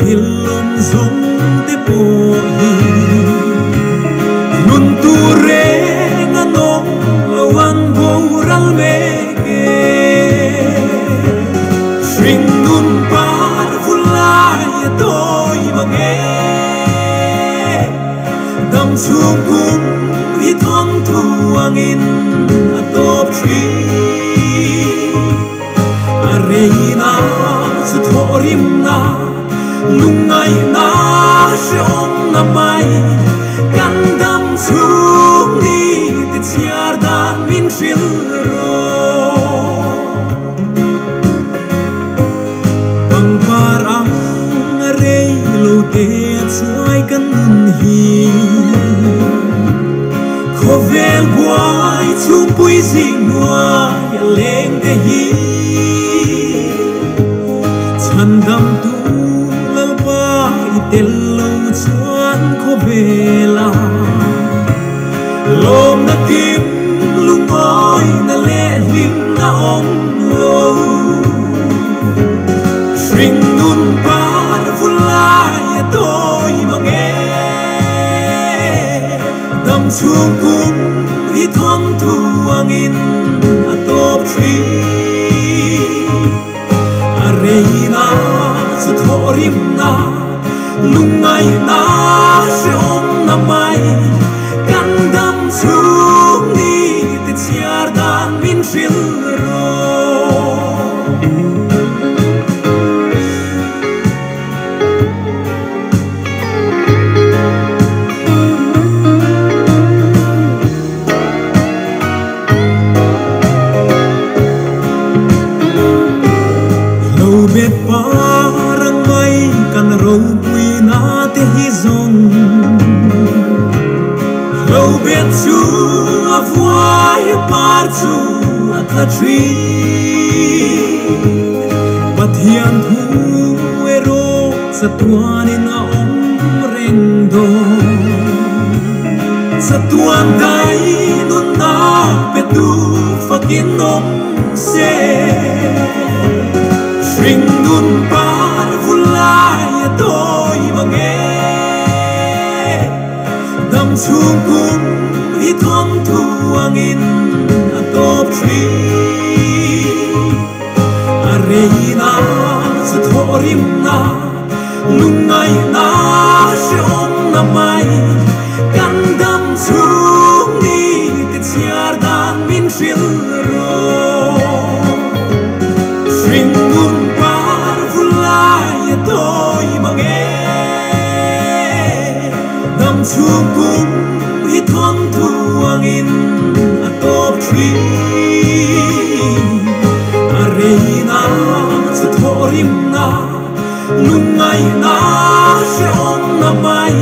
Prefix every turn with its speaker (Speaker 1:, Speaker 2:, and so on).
Speaker 1: philom zong te po hi nun tu re nganong lawan go ral me ke shring nun par vulai toy mange dam chung kum hi thong thu angin atop tri areina su thorim na lungai na shom na mai kan dam chung ni ti chiar dan min fil ro bang parang rei lo te chuai kan hi khovel boy chung pui sing noa ya leng te hi chandam tu lalpa itel lo chuan khovela lom na kim lung oi na le lim na om lo shring nun par vulai toy mange dam chung kum hi thong thu angin atop tri areina su thorim na lungai na shom na mai kan dam chung ni ti chiar dan min fil ro bet parang mai kan ro pui na te hi zong ro bet chu avai par chu atla tri pathian thu ero satuan na om reng do satuan dai nun na petu fakin om se shring nun par vulai toy mange dam chung kum hi thong thu angin atop tri areina su thorim na lungai na shom na mai kan dam chung ni ti chiar dan min fil ro shring nun par vulai toy mange dam chung kum hi thong thu angin atop tri areina su thorim na lungai na shom na mai